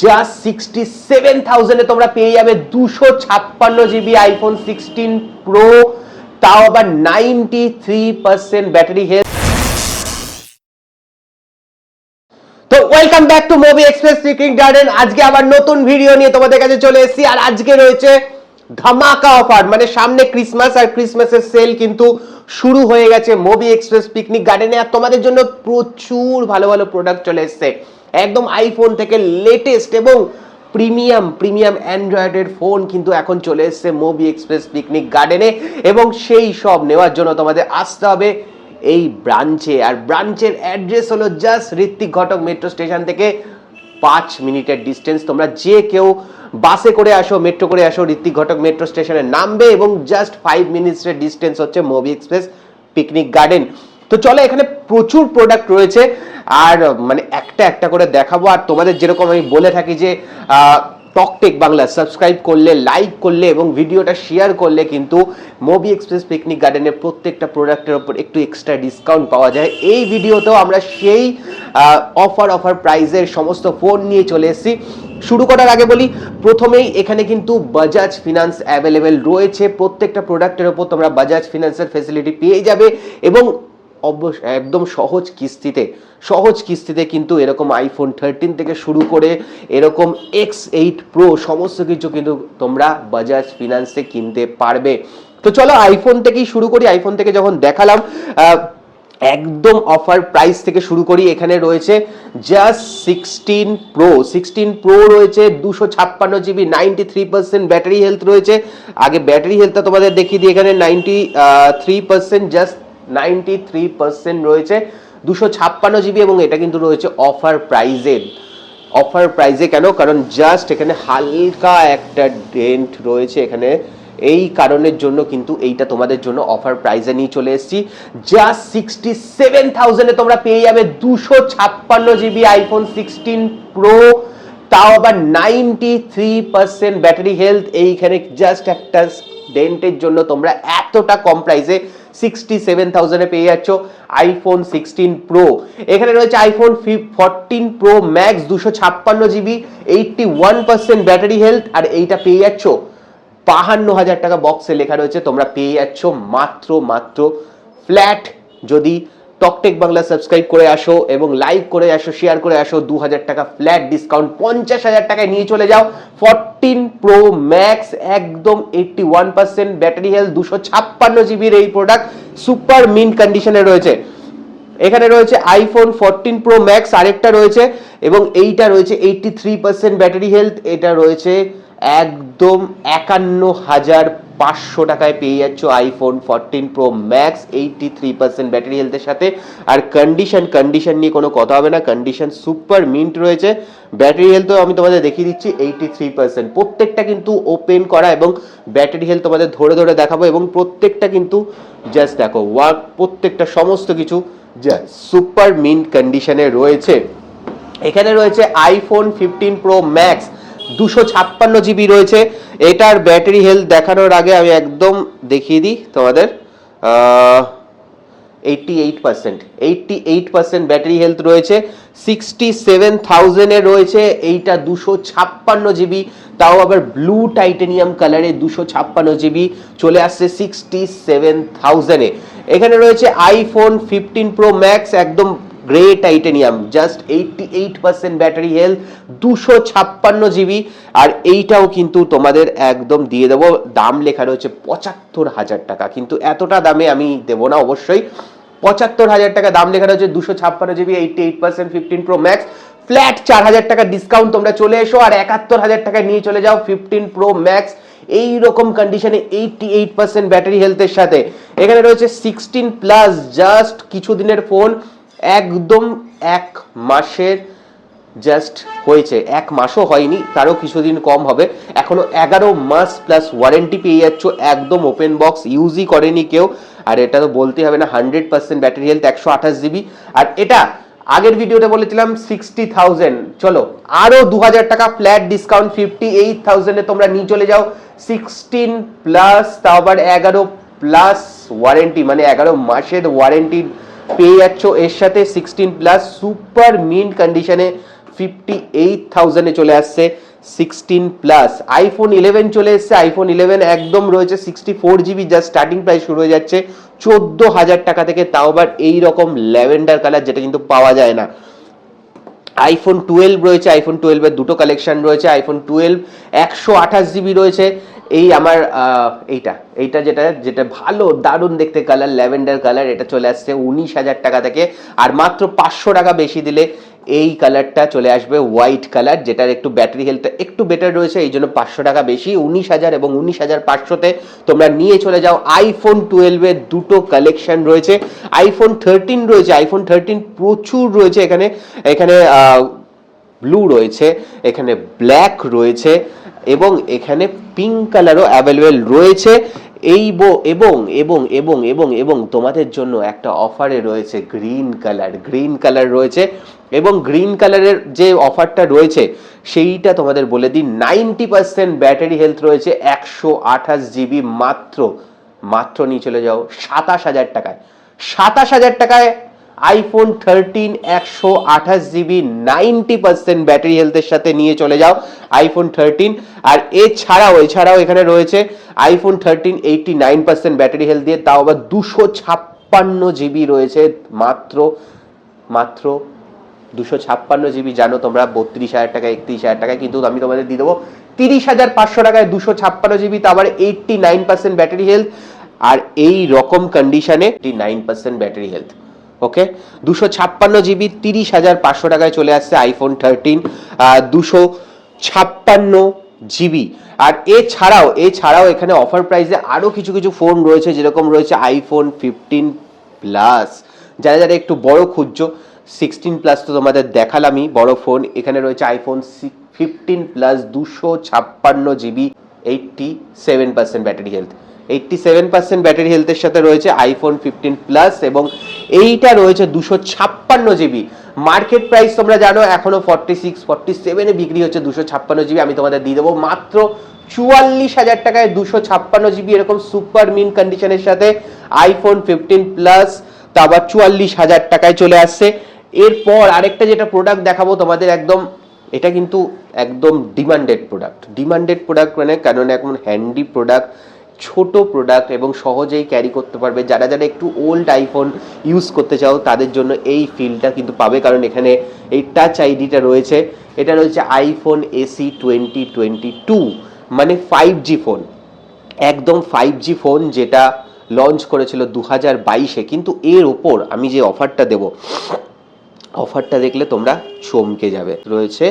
Just 67,000 এ তোমরা পেয়ে যাবে 256 জিবি আইফোন 16 প্রো, তাও আবার 93% ব্যাটারি হেলথ। তো welcome back to movie express picnic garden. আজকে আবার নতুন ভিডিও নিয়ে তোমাদের কাছে চলে এসেছি, আর আজকে রয়েছে ধামাকা অফার। মানে সামনে ক্রিসমাস, আর ক্রিসমাসের সেল কিন্তু শুরু হয়ে গেছে মুভি এক্সপ্রেস পিকনিক গার্ডেনে। আর তোমাদের জন্য প্রচুর ভালো ভালো প্রোডাক্ট চলে এসেছে, একদম আইফোন থেকে লেটেস্ট এবং প্রিমিয়াম অ্যান্ড্রয়েডের ফোন কিন্তু এখন চলে এসেছে মুভি এক্সপ্রেস পিকনিক গার্ডেনে। এবং সেই সব নেওয়ার জন্য তোমাদের আসতে হবে এই ব্রাঞ্চে। আর ব্রাঞ্চের অ্যাড্রেস হলো just Ritwik Ghatak metro station থেকে 5 মিনিটের ডিস্টেন্স। তোমরা যে কেউ বাসে করে আসো, মেট্রো করে আসো, ঋত্বিক ঘটক মেট্রো স্টেশনে নামবে এবং জাস্ট 5 মিনিটসের ডিস্টেন্স হচ্ছে মুভি এক্সপ্রেস পিকনিক গার্ডেন। তো চলো, এখানে প্রচুর প্রোডাক্ট রয়েছে, আর মানে একটা একটা করে দেখাবো। আর তোমাদের যেরকম আমি বলে থাকি যে টকটেক বাংলা সাবস্ক্রাইব করলে, লাইক করলে এবং ভিডিওটা শেয়ার করলে কিন্তু মুভি এক্সপ্রেস পিকনিক গার্ডেনের প্রত্যেকটা প্রোডাক্টের উপর একটু এক্সট্রা ডিসকাউন্ট পাওয়া যায়। এই ভিডিওতেও আমরা সেই অফার প্রাইজের সমস্ত ফোন নিয়ে চলে এসেছি। শুরু করার আগে বলি, প্রথমেই এখানে কিন্তু বাজাজ ফিনান্স অ্যাভেলেবেল রয়েছে। প্রত্যেকটা প্রোডাক্টের উপর তোমরা বাজাজ ফিনান্সের ফেসিলিটি পেয়ে যাবে এবং অবশ্যই একদম সহজ কিস্তিতে কিন্তু এরকম আইফোন 13 থেকে শুরু করে এরকম X8 প্রো সমস্ত কিছু কিন্তু তোমরা বাজাজ ফিনান্সে কিনতে পারবে। তো চলো আইফোন থেকেই শুরু করি। আইফোন থেকে যখন দেখালাম, একদম অফার প্রাইস থেকে শুরু করি। এখানে রয়েছে জাস্ট 16 প্রো রয়েছে 256 জিবি, 93% ব্যাটারি হেলথ রয়েছে। আগে ব্যাটারি হেলথটা তোমাদের দেখিয়ে দিই। এখানে 93%, জাস্ট 93% রয়েছে, 256 জিবি, এবং এটা কিন্তু রয়েছে অফার প্রাইজে। কেন? কারণ জাস্ট এখানে হালকা একটা ডেন্ট রয়েছে এখানে, এই কারণের জন্য কিন্তু এইটা তোমাদের জন্য অফার প্রাইজে নিয়ে চলে এসেছি। জাস্ট 67,000 এ তোমরা পেয়ে যাবে 256 জিবি আইফোন 16 প্রো, তাও আবার 93% ব্যাটারি হেলথ। এইখানে জাস্ট একটা ডেন্টের জন্য তোমরা এতটা কম প্রাইসে 67,000 এ পেয়ে যাচ্ছ আইফোন 16 প্রো। এখানে রয়েছে iPhone 14 pro max 256 GB, 81% battery health, আর এইটা পেয়ে যাচ্ছ 52,000 টাকা। বক্সে লেখা রয়েছে, তোমরা পেয়ে যাচ্ছ মাত্র ফ্ল্যাট, যদি টকটেক বাংলা সাবস্ক্রাইব করে আসো এবং লাইক করে আসো, শেয়ার করে আসো, 2,000 টাকা ফ্ল্যাট ডিসকাউন্ট, 50,000 টাকায় নিয়ে চলে যাও 14 প্রো ম্যাক্স, একদম 81% ব্যাটারি হেলথ, 256 জিবির এই প্রোডাক্ট সুপার মিন্ট কন্ডিশনে রয়েছে। এখানে রয়েছে আইফোন 14 প্রো ম্যাক্স, আরেকটা রয়েছে, এবং এইটা রয়েছে 83% ব্যাটারি হেলথ। এটা রয়েছে একদম 51,500 টাকায় পেয়ে যাচ্ছ আইফোন 14 প্রো ম্যাক্স 83% ব্যাটারি হেলথের সাথে। আর কন্ডিশন নিয়ে কোনো কথা হবে না, কন্ডিশন সুপার মিন্ট রয়েছে। ব্যাটারি হেলথও আমি তোমাদের দেখিয়ে দিচ্ছি 83%। প্রত্যেকটা কিন্তু ওপেন করা এবং ব্যাটারি হেলথ তোমাদের ধরে দেখাবো, এবং প্রত্যেকটা কিন্তু জাস্ট দেখো ওয়ার্ক, প্রত্যেকটা সমস্ত কিছু সুপার মিন্ট কন্ডিশনে রয়েছে। এখানে রয়েছে আইফোন 15 প্রো ম্যাক্স 256 জিবি রয়েছে। এটার ব্যাটারি হেলথ দেখানোর আগে আমি একদম দেখিয়ে দিই তোমাদের, 88% ব্যাটারি হেলথ রয়েছে। 67,000 এ রয়েছে এইটা 256 জিবি, তাও আবার ব্লু টাইটেনিয়াম কালারে 256 জিবি চলে আসছে 67,000 এ। এখানে রয়েছে আইফোন 15 প্রো ম্যাক্স একদম grey titanium, just 88% battery health, 256 GB, আর এইটাও কিন্তু তোমাদের একদম দিয়ে দেবো। দাম লেখা রয়েছে 75,000 টাকা, কিন্তু এতটা দামে আমি দেবো না অবশ্যই। 75,000 টাকা দাম লেখা রয়েছে, 256 জিবি, 88% 15 প্রো ম্যাক্স, ফ্ল্যাট 4,000 টাকা ডিসকাউন্ট। তোমরা চলে এসো আর 71,000 টাকায় নিয়ে চলে যাও 15 প্রো ম্যাক্স এই রকম কন্ডিশনে 88% ব্যাটারি হেলথের সাথে। এখানে রয়েছে 16 প্লাস, জাস্ট কিছুদিনের ফোন, একদম 1 মাসের জাস্ট হয়েছে, 1 মাসও হয়নি, তারও কিছুদিন কম হবে। এখনো 11 মাস প্লাস ওয়ারেন্টি পেয়ে যাচ্ছ, একদম ওপেন বক্স, ইউজই করেনি কেউ। আর এটা তো বলতে হবে না, 100% ব্যাটারি হেলথ, 128 জিবি। আর এটা আগের ভিডিওতে বলেছিলাম 60,000, চলো আরো 2,000 টাকা ফ্ল্যাট ডিসকাউন্ট, 58,000 এ তোমরা নিয়ে চলে যাও 16 প্লাস, তাও আবার 11 প্লাস ওয়ারেন্টি, মানে 11 মাসের ওয়ারেন্টি পেয়ে যাচ্ছ এর সাথে। 16 প্লাস সুপার মিন্ট কন্ডিশনে 58,000 চলে আসছে 16 প্লাস। আইফোন 11 চলে এসছে, আইফোন 11 একদম রয়েছে 64 জিবি, জাস্ট স্টার্টিং প্রাইস শুরু হয়ে যাচ্ছে 14,000 টাকা থেকে, তাও আবার এই রকম ল্যাভেন্ডার কালার, যেটা কিন্তু পাওয়া যায় না। আইফোন 12 রয়েছে, আইফোন 12 এর দুটো কালেকশন রয়েছে। আইফোন 12 128 জিবি রয়েছে। এই আমার এইটা যেটা ভালো দারুণ দেখতে কালার, ল্যাভেন্ডার কালার, এটা চলে আসছে 19,000 টাকা থেকে। আর মাত্র 500 টাকা বেশি দিলে এই কালারটা চলে আসবে হোয়াইট কালার, যেটার একটু ব্যাটারি হেলথটা একটু বেটার রয়েছে, এই জন্য 500 টাকা বেশি। 19,000 এবং 19,500-তে তোমরা নিয়ে চলে যাও। আইফোন 12 এর দুটো কালেকশন রয়েছে। আইফোন 13 রয়েছে, আইফোন 13 প্রচুর রয়েছে এখানে। এখানে ব্লু রয়েছে, এখানে ব্ল্যাক রয়েছে এবং এখানে পিঙ্ক কালারও অ্যাভেলেবেল রয়েছে। এবং তোমাদের জন্য একটা অফারে রয়েছে গ্রিন কালার রয়েছে। এবং গ্রিন কালারের যে অফারটা রয়েছে সেইটা তোমাদের বলে দিই, 90% ব্যাটারি হেলথ রয়েছে, 128 জিবি, মাত্র নিয়ে চলে যাও 27,000 টাকায়। 27,000 টাকায় আইফোন 13 128 জিবি 90% ব্যাটারি হেলথের সাথে নিয়ে চলে যাও আইফোন 13। আর এছাড়াও এখানে রয়েছে আইফোন 13 89% ব্যাটারি হেলথ দিয়ে, তাও আবার 256 জিবি রয়েছে, মাত্র 256 জিবি। জানো তোমরা 32,000 টাকা 31,000 টাকায়, কিন্তু আমি তোমাদের দিয়ে দেবো 30,500 টাকায় 256 জিবি, তা আবার 89% ব্যাটারি হেলথ। আর এই রকম কন্ডিশনে 89% ব্যাটারি হেলথ। ওকে, 256 জিবি 30,500 টাকায় চলে আসছে আইফোন 13 256 জিবি। আর এছাড়াও এখানে অফার প্রাইসে আরো কিছু ফোন রয়েছে, যেরকম রয়েছে আইফোন 15 প্লাস, যারা একটু বড় খুঁজছো। 16 প্লাস তো তোমাদের দেখালামই বড় ফোন। এখানে রয়েছে iPhone 15 plus 256 GB 87% battery health. 87% battery হেলথের সাথে রয়েছে আইফোন 15 প্লাস, এবং এইটা রয়েছে 256 জিবি। মার্কেট প্রাইস তোমরা জানো এখনো 46-47 বিক্রি হচ্ছে 256 জিবি। আমি তোমাদের দিয়ে দেবো মাত্র 44,000 টাকায় 256 জিবি এরকম সুপার মিন কন্ডিশনের সাথে আইফোন 15 প্লাস, তা আবার 44,000 টাকায় চলে আসছে। এরপর আরেকটা যেটা প্রোডাক্ট দেখাবো তোমাদের, এটা কিন্তু একদম ডিমান্ডেড প্রোডাক্ট মানে, কারণ এখন হ্যান্ডি প্রোডাক্ট, ছোট প্রোডাক্ট এবং সহজেই ক্যারি করতে পারবে। যারা একটু ওল্ড আইফোন ইউজ করতে চাও তাদের জন্য এই ফিলটা কিন্তু পাবে, কারণ এখানে এই টাচ আইডিটা রয়েছে। এটা রয়েছে আইফোন এসি 2022, মানে 5G ফোন, একদম 5G ফোন, যেটা লঞ্চ করেছিল 2022-এ। কিন্তু এর ওপর আমি যে অফারটা দেব, অফারটা দেখলে তোমরা চমকে যাবে। রয়েছে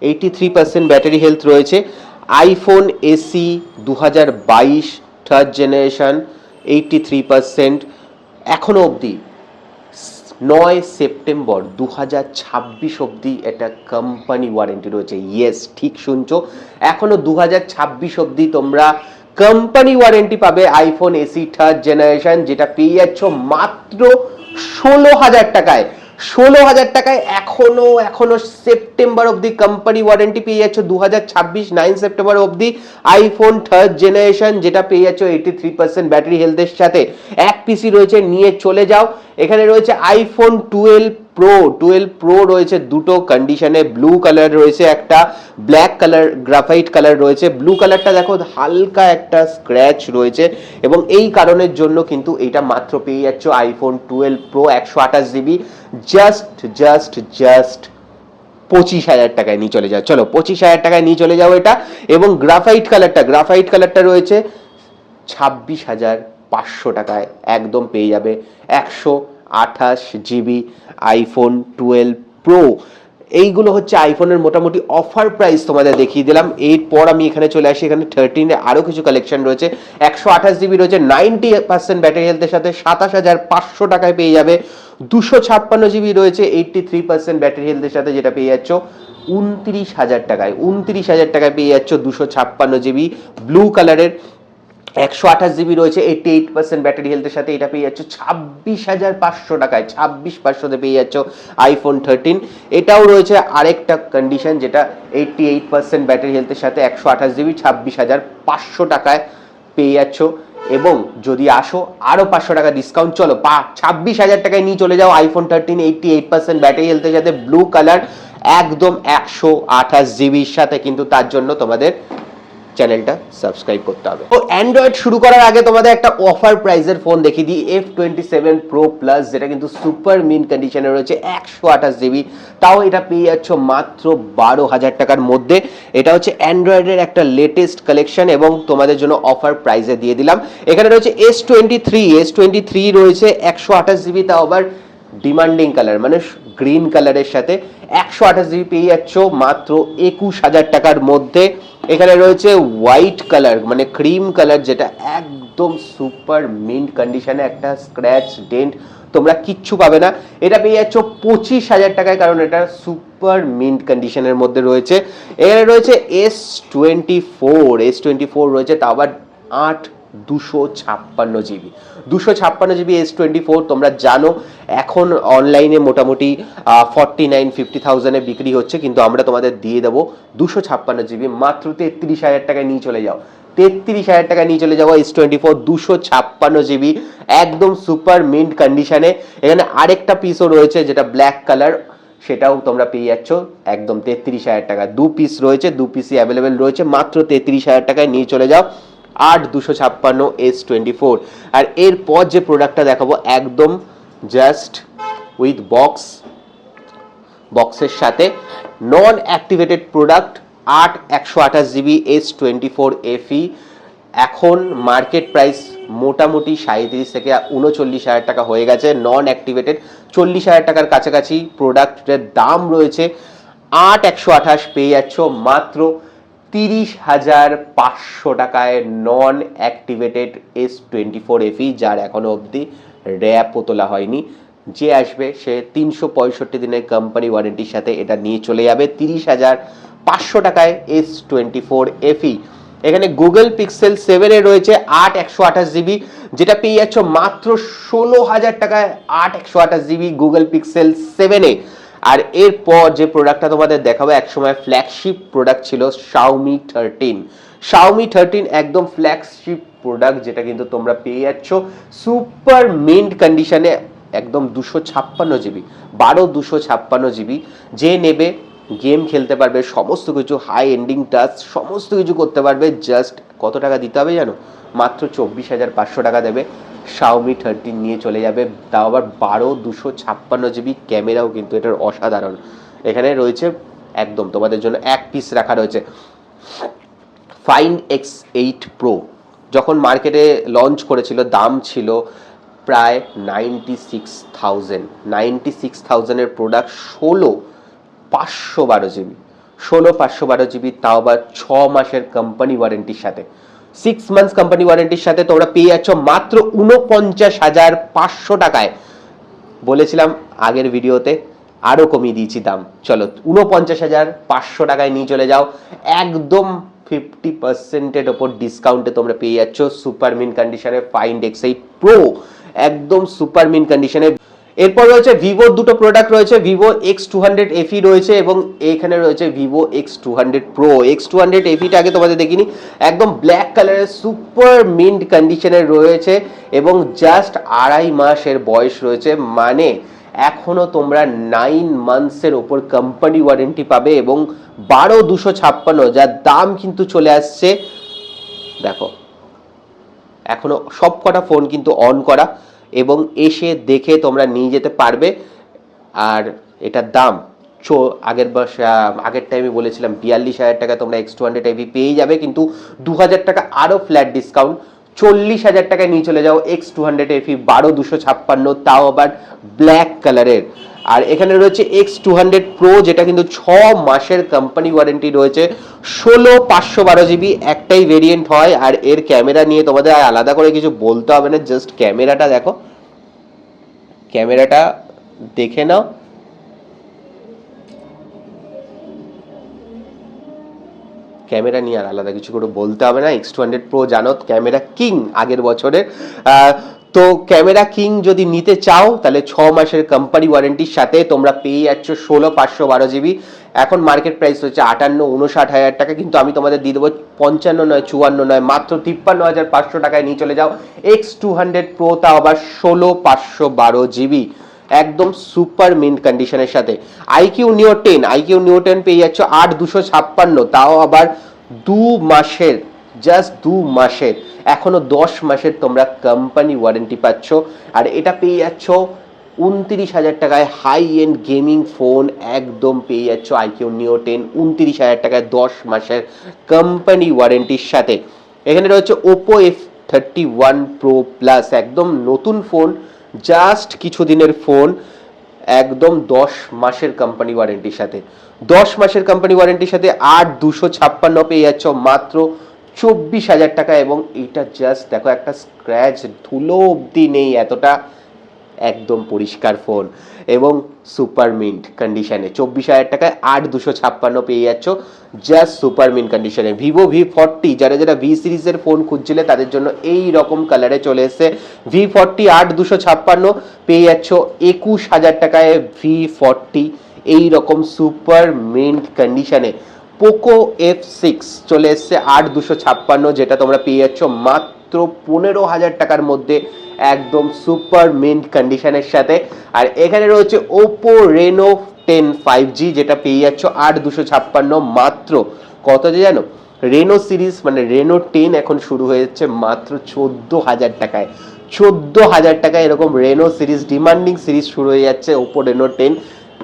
83% ব্যাটারি হেলথ রয়েছে। IPhone AC 2022 third generation 83%। এখনো অবধি 9 সেপ্টেম্বর 2026 অবধি এটা কোম্পানি ওয়ারেন্টি রয়েছে। ইয়েস, ঠিক শুনছো, এখনো 2026 অবধি তোমরা কোম্পানি ওয়ারেন্টি পাবে আইফোন এসি থার্ড জেনারেশন, যেটা পেয়ে যাচ্ছ মাত্র 16,000 টাকায়। 16,000 টাকায় এখনো সেপ্টেম্বর অবধি কোম্পানি ওয়ারেন্টি পেয়ে যাচ্ছ। 2026 9 সেপ্টেম্বর অবধি আইফোন থার্ড জেনারেশন, যেটা পেয়ে যাচ্ছ 83% ব্যাটারি হেলথের সাথে। এক পিসি রয়েছে, নিয়ে চলে যাও। এখানে রয়েছে আইফোন 12 প্রো রয়েছে দুটো কন্ডিশনে, ব্লু কালার রয়েছে একটা, ব্ল্যাক কালার গ্রাফাইট কালার রয়েছে। ব্লু কালারটা দেখো হালকা একটা স্ক্র্যাচ রয়েছে, এবং এই কারণের জন্য কিন্তু এটা মাত্র পেয়ে যাচ্ছ আইফোন 12 প্রো 128 জিবি জাস্ট 25,000 টাকায় নিয়ে চলে যাও। চলো 25,000 টাকায় নিয়ে চলে যাও এটা। এবং গ্রাফাইট কালারটা রয়েছে 26,500 টাকায়, একদম পেয়ে যাবে 128 জিবি আইফোন 12 প্রো। এইগুলো হচ্ছে আইফোনের মোটামুটি অফার প্রাইস তোমাদের দেখিয়ে দিলাম। এরপর আমি এখানে চলে আসি, এখানে 13 আরো কিছু কালেকশন রয়েছে। 128 জিবি রয়েছে 90% ব্যাটারি হেলথের সাথে, 27,500 টাকায় পেয়ে যাবে। 256 জিবি রয়েছে 83% ব্যাটারি হেলথের সাথে, যেটা পেয়ে যাচ্ছ 29,000 টাকায়। 29,000 টাকায় পেয়ে যাচ্ছ 256 জিবি ব্লু কালারের। 128 জিবি রয়েছে 88% ব্যাটারি হেলথের সাথে, এটা পেয়ে যাচ্ছ 26,500 টাকায়। 26,500-তে পেয়ে যাচ্ছ আইফোন 13। এটাও রয়েছে আরেকটা কন্ডিশন, যেটা 88% ব্যাটারি হেলথের সাথে 128 জিবি 26,500 টাকায় পেয়ে যাচ্ছ এবং যদি আসো আরো 500 টাকা ডিসকাউন্ট, চলো 26,000 টাকায় নিয়ে চলে যাও আইফোন 13 88% ব্যাটারি হেলথের সাথে, ব্লু কালার, একদম 128 জিবির সাথে। কিন্তু তার জন্য তোমাদের চ্যানেলটা সাবস্ক্রাইব করতে হবে। তো অ্যান্ড্রয়েড শুরু করার আগে তোমাদের একটা অফার প্রাইসের ফোন দেখিয়ে দিই, F27 Pro Plus, যেটা কিন্তু সুপার মিন্ট কন্ডিশনে রয়েছে, 128 জিবি, তাও এটা পেয়ে যাচ্ছ মাত্র 12,000 টাকার মধ্যে। এটা হচ্ছে অ্যান্ড্রয়েডের একটা লেটেস্ট কালেকশন এবং তোমাদের জন্য অফার প্রাইসে দিয়ে দিলাম। এখানে রয়েছে S23 রয়েছে 128 জিবি, তাও আবার ডিমান্ডিং কালার মানে গ্রিন কালারের সাথে, 128 জিবি পেয়ে যাচ্ছ মাত্র 21,000 টাকার মধ্যে। এখানে রয়েছে হোয়াইট কালার মানে ক্রিম কালার, যেটা একদম সুপার মিন্ট কন্ডিশনে, একটা স্ক্র্যাচ ডেন্ট তোমরা কিচ্ছু পাবে না, এটা পেয়ে যাচ্ছ 25,000 টাকায়, কারণ এটা সুপার মিন্ট কন্ডিশনের মধ্যে রয়েছে। এখানে রয়েছে S24 রয়েছে, তা আবার 256 জিবি, 256 জিবি S24। তোমরা জানো এখন অনলাইনে মোটামুটি 49-50,000 বিক্রি হচ্ছে, কিন্তু আমরা তোমাদের দিয়ে দেবো 256 জিবি মাত্র 33,000 টাকায় নিয়ে চলে যাও, 33,000 টাকা নিয়ে চলে যাবো S24 256 জিবি, একদম সুপার মিন্ট কন্ডিশনে। এখানে আরেকটা পিসও রয়েছে যেটা ব্ল্যাক কালার, সেটাও তোমরা পেয়ে যাচ্ছ একদম 33,000 টাকা, 2 পিস রয়েছে, 2 পিসই অ্যাভেলেবেল রয়েছে, মাত্র 33,000 টাকায় নিয়ে চলে যাও 8256 S24। আর এরপর যে প্রোডাক্টটা দেখাবো একদম জাস্ট উইথ বক্সের সাথে, non activated product, 128 GB S24 FE। এখন মার্কেট প্রাইস মোটামুটি 37 থেকে 39,000 টাকা হয়ে গেছে, নন অ্যাক্টিভেটেড 40,000 টাকার কাছাকাছি প্রোডাক্টের দাম রয়েছে। 128 পেয়ে যাচ্ছ মাত্র 30,500 টাকায় নন অ্যাক্টিভেটেড S24 FE, যার এখনো অবধি র্যাপও তোলা হয়নি। যে আসবে সে 365 দিনের কোম্পানি ওয়ারেন্টির সাথে এটা নিয়ে চলে যাবে 30,500 টাকায় S24 FE। এখানে গুগল পিক্সেল 7 এ রয়েছে 128 জিবি, যেটা পেয়ে যাচ্ছ মাত্র 16,000 টাকায় 128 জিবি গুগল পিক্সেল 7 এ। আর এরপর যে প্রোডাক্টটা তোমাদের দেখাবো, একসময় ফ্ল্যাগশিপ প্রোডাক্ট ছিল Xiaomi 13 একদম ফ্ল্যাগশিপ প্রোডাক্ট, যেটা কিন্তু তোমরা পেয়ে যাচ্ছ সুপার মিন্ট কন্ডিশনে, একদম 256 জিবি, 256 জিবি। যে নেবে গেম খেলতে পারবে, সমস্ত কিছু হাই এন্ডিং টাচ সমস্ত কিছু করতে পারবে। জাস্ট কত টাকা দিতে হবে জানো? মাত্র 24,500 টাকা দেবে, Xiaomi 13 নিয়ে চলে যাবে, তাও আবার 256 জিবি। ক্যামেরাও কিন্তু এটার অসাধারণ। এখানে রয়েছে একদম তোমাদের জন্য এক পিস রাখা রয়েছে Find X8 Pro, যখন মার্কেটে লঞ্চ করেছিল দাম ছিল প্রায় 96,000 এর প্রোডাক্ট, 16,512 জিবি, তাও আবার 6 মাসের কোম্পানি ওয়ারেন্টির সাথে, 6 মান্থস কোম্পানি ওয়ারেন্টির সাথে তোমরা পেয়ে যাচ্ছ মাত্র 49,500 টাকায়। বলেছিলাম আগের ভিডিওতে, আরো কমিয়ে দিয়েছি দাম, চলো 49,500 টাকায় নিয়ে চলে যাও, একদম 50% ওপর ডিসকাউন্টে তোমরা পেয়ে যাচ্ছ সুপার মিন্ট কন্ডিশনে Find X8 Pro, একদম সুপার মিন্ট কন্ডিশনে। এরপর রয়েছে ভিভোর দুটো প্রোডাক্ট রয়েছে, ভিভো X200 FE রয়েছে এবং এখানে রয়েছে Vivo X200 Pro। X200 FE টা আগে তোমাদের দেখিনি, একদম ব্ল্যাক কালারের সুপার মিন্ট কন্ডিশনে রয়েছে এবং জাস্ট 2.5 মাসের বয়স রয়েছে, মানে এখনো তোমরা 9 মান্থসের ওপর কোম্পানি ওয়ারেন্টি পাবে এবং 12,256, যার দাম কিন্তু চলে আসছে, দেখো এখনো সব কটা ফোন কিন্তু অন করা এবং এসে দেখে তোমরা নিয়ে যেতে পারবে। আর এটার দাম আগের টাইমে বলেছিলাম 42,000 টাকা তোমরা X200 FE পেয়ে যাবে, কিন্তু 2,000 টাকা আরো ফ্ল্যাট ডিসকাউন্ট, 40,000 টাকায় নিয়ে চলে যাও X200 FE 12,256, তাও আবার ব্ল্যাক কালারের। আর এখানে রয়েছে X200 Pro, যেটা কিন্তু 6 মাসের কোম্পানি ওয়ারেন্টি রয়েছে, 16,512 জিবি, একটাই ভেরিয়েন্ট হয়। আর এর ক্যামেরা নিয়ে তোমাদের আলাদা করে কিছু বলতে হবে না, জাস্ট ক্যামেরাটা দেখো, ক্যামেরাটা দেখে নাও, ক্যামেরা নিয়ে আর আলাদা কিছু করে বলতে হবে না। X200 Pro জানো ক্যামেরা কিং আগের বছরের। তো ক্যামেরা কিং যদি নিতে চাও তাহলে 6 মাসের কোম্পানি ওয়ারেন্টির সাথে তোমরা পেয়ে যাচ্ছ 16/512 GB। এখন মার্কেট প্রাইস হচ্ছে 58-59 হাজার টাকা, কিন্তু আমি তোমাদের দিয়ে দেবো 55 নয় 54 নয়, মাত্র 53,500 টাকায় নিয়ে চলে যাও X200 Pro, তাও আবার 16/512 GB, একদম সুপার মিন্ট কন্ডিশনের সাথে। iQNeo 10 পেয়ে যাচ্ছ 8,256, তাও আবার 2 মাসের, জাস্ট 2 মাসের, এখনো 10 মাসের তোমরা কোম্পানি ওয়ারেন্টি পাচ্ছ। আর এটা পেয়ে যাচ্ছ 29,000 টাকায় হাই এন্ড গেমিং ফোন, একদম পেয়ে যাচ্ছ iQNeo 10 29,000 টাকায় 10 মাসের কোম্পানি ওয়ারেন্টির সাথে। এখানে রয়েছে Oppo F31 Pro Plus, একদম নতুন ফোন, জাস্ট কিছুদিনের ফোন, একদম 10 মাসের কোম্পানি ওয়ারেন্টির সাথে। 10 মাসের কোম্পানি ওয়ারেন্টির সাথে 8,256 পেয়ে যাচ্ছ মাত্র 24,000 টাকা। এবং এটা জাস্ট দেখো, একটা স্ক্র্যাচ ধুলো অবধি নেই, এতটা একদম পরিষ্কার ফোন এবং সুপার মিন্ট কন্ডিশনে 24,000 টাকায় 8,256 পেয়ে যাচ্ছ জাস্ট সুপার মিন্ট কন্ডিশনে। ভিভো V40, যারা ভি সিরিজের ফোন খুঁজছিলে তাদের জন্য এই রকম কালারে চলে এসেছে V40, 8,256 পেয়ে যাচ্ছ 21,000 টাকায় V40 এই রকম সুপার মিন্ট কন্ডিশনে। পোকো F6 চলে এসছে 8,256, যেটা তোমরা পেয়ে যাচ্ছ মাত্র 15,000 টাকার মধ্যে, একদম সুপার মিন্ট কন্ডিশনের সাথে। আর এখানে রয়েছে Oppo Reno 10 5G, যেটা পেয়ে যাচ্ছ 8,256 মাত্র, কত যে জানো, রেনো সিরিজ মানে রেনো 10 এখন শুরু হয়ে যাচ্ছে মাত্র 14,000 টাকায়। 14,000 টাকায় এরকম রেনো সিরিজ, ডিমান্ডিং সিরিজ শুরু হয়ে যাচ্ছে Oppo Reno 10।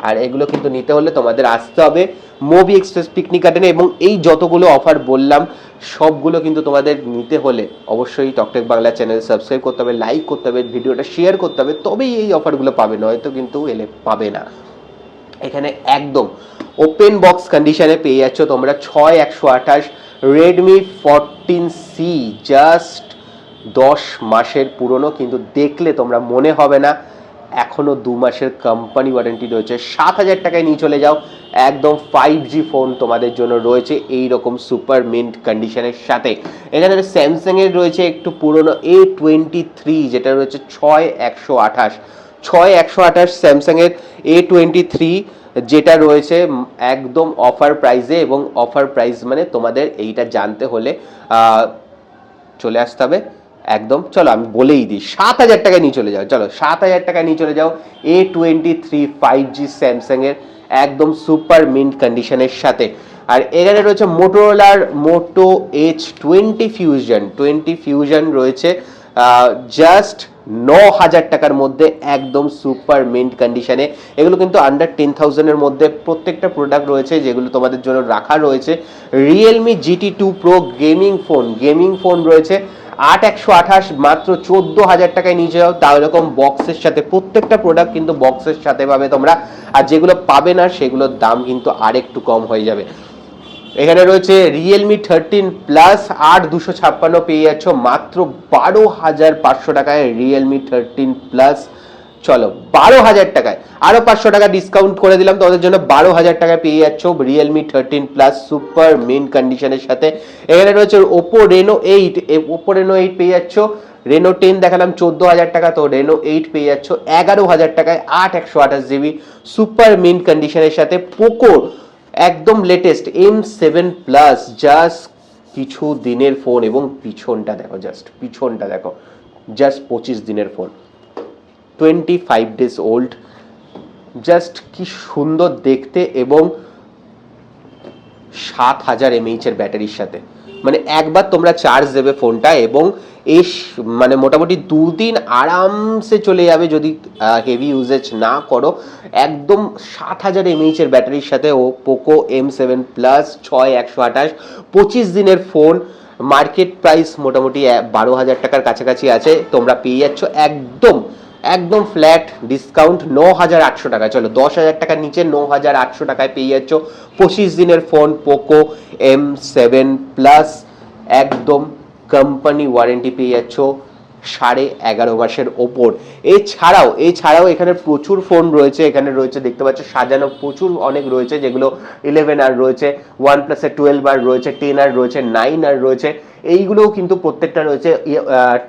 আর এগুলো কিন্তু নিতে হলে তোমাদের আসতে হবে মুভি এক্সপ্রেস পিকনিক গার্ডেনে। এবং এই যতগুলো অফার বললাম সবগুলো কিন্তু তোমাদের নিতে হলে অবশ্যই টকটেক বাংলা চ্যানেল সাবস্ক্রাইব করতে হবে, লাইক করতে হবে, ভিডিওটা শেয়ার করতে হবে, তবেই এই অফারগুলো পাবে, নয়তো কিন্তু এলে পাবে না। এখানে একদম ওপেন বক্স কন্ডিশনে পেয়ে যাচ্ছ তোমরা 6/128 Redmi 14C, জাস্ট 10 মাসের পুরনো, কিন্তু দেখলে তোমরা মনে হবে না, এখনো 2 মাসের কোম্পানি ওয়ারেন্টি রয়েছে। 7,000 টাকায় নিয়ে চলে যাও, একদম 5G ফোন তোমাদের জন্য রয়েছে এই রকম সুপার মিন্ট কন্ডিশনের সাথে। এখানে স্যামসাং এর রয়েছে একটু পুরনো A23, যেটা রয়েছে 6/128 স্যামসাং এর A23, যেটা রয়েছে একদম অফার প্রাইসে। এবং অফার প্রাইস মানে তোমাদের এইটা জানতে হলে চলে আসতে হবে একদম, চলো আমি বলেই দিই, 7,000 টাকায় নিয়ে চলে যাও, চলো 7,000 টাকায় নিয়ে চলে যাও A23 5G স্যামসাং এর, একদম সুপার মিন্ট কন্ডিশনের সাথে। আর এখানে রয়েছে মোটোরোলার মোটো H20 ফিউশন রয়েছে জাস্ট 9,000 টাকার মধ্যে, একদম সুপার মিন্ট কন্ডিশনে। এগুলো কিন্তু আন্ডার 10,000 এর মধ্যে প্রত্যেকটা প্রোডাক্ট রয়েছে, যেগুলো তোমাদের জন্য রাখা রয়েছে। Realme GT2 Pro gaming phone রয়েছে 8/128 মাত্র 14,000 টাকায় নিয়ে যাও, তাও এরকম বক্সের সাথে, প্রত্যেকটা প্রোডাক্ট কিন্তু বক্সের সাথে পাবে তোমরা। আর যেগুলো পাবে না সেগুলোর দাম কিন্তু আরেকটু কম হয়ে যাবে। এখানে রয়েছে Realme 13 Plus 8,256 পেয়ে যাচ্ছ মাত্র 12,500 টাকায় Realme 13 Plus। চলো 12,000 টাকায়, আরো 500 টাকা ডিসকাউন্ট করে দিলাম তোমাদের জন্য, 12,000 টাকায় পেয়ে যাচ্ছ Realme 13 Plus সুপার মিন্ট কন্ডিশনের সাথে। এখানে রয়েছে Oppo Reno 8 পেয়ে যাচ্ছ, Reno 10 দেখালাম 14,000 টাকা, তো Reno 8 পেয়ে যাচ্ছ 11,000 টাকায় 8/128 GB সুপার মিন্ট কন্ডিশনের সাথে। পোকো একদম লেটেস্ট M7 Plus, জাস্ট কিছু দিনের ফোন, এবং পিছনটা দেখো, জাস্ট 25 দিনের ফোন, 25 days old, জাস্ট কি সুন্দর দেখতে, এবং 7,000 mAh এর ব্যাটারির সাথে। মানে একবার তোমরা চার্জ দেবে ফোনটা এবং মানে মোটামুটি 2 দিন আরামসে চলে যাবে যদি হেভি ইউজেজ না করো। একদম 7,000 mAh এর ব্যাটারির সাথে ও পোকো M7 Plus 6/128, 25 দিনের ফোন, মার্কেট প্রাইস মোটামুটি 12,000 টাকার কাছাকাছি আছে। তোমরা পেয়ে যাচ্ছ একদম ফ্ল্যাট ডিসকাউন্ট 9,800 টাকা, চলো 10,000 টাকার নিচে 9,800 টাকায় পেয়ে যাচ্ছ 25 দিনের ফোন পোকো M7 Plus, একদম কোম্পানি ওয়ারেন্টি পেয়ে যাচ্ছ 11.5 মাসের ওপর। এছাড়াও এখানে প্রচুর ফোন রয়েছে, এখানে রয়েছে দেখতে পাচ্ছ সাজানো প্রচুর অনেক রয়েছে, যেগুলো 11R রয়েছে, OnePlus এর 12R রয়েছে, 10R রয়েছে, 9R রয়েছে, এইগুলোও কিন্তু প্রত্যেকটা রয়েছে।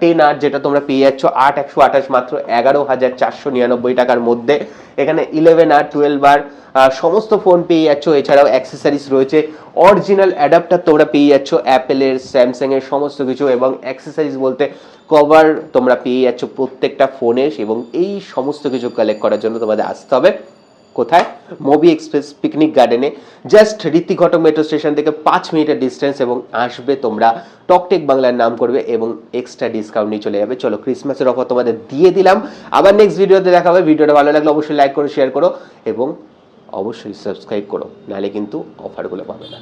10R যেটা তোমরা পেয়ে যাচ্ছ 8/128 মাত্র 11,499 টাকার মধ্যে। এখানে 11R 12R সমস্ত ফোন পেয়ে যাচ্ছ। এছাড়াও অ্যাক্সেসরিজ রয়েছে, অরিজিনাল অ্যাডাপ্টার তোমরা পেয়ে যাচ্ছ অ্যাপেলের, স্যামসাং এর সমস্ত কিছু, এবং অ্যাক্সেসরিজ বলতে কভার তোমরা পেয়ে যাচ্ছ প্রত্যেকটা ফোনে। এবং এই সমস্ত কিছু কালেক্ট করার জন্য তোমাদের আসতে হবে কোথায়? মুভি এক্সপ্রেস পিকনিক গার্ডেনে, just Ritwik Ghatak metro station থেকে 5 মিনিটের ডিস্টেন্স। এবং আসবে তোমরা, টকটেক বাংলার নাম করবে এবং এক্সট্রা ডিসকাউন্ট নিয়ে চলে যাবে। চলো, ক্রিসমাসের অফার তোমাদের দিয়ে দিলাম, আবার নেক্সট ভিডিওতে দেখা হবে। ভিডিওটা ভালো লাগলে অবশ্যই লাইক করো, শেয়ার করো এবং অবশ্যই সাবস্ক্রাইব করো, নাহলে কিন্তু অফারগুলো পাবে না।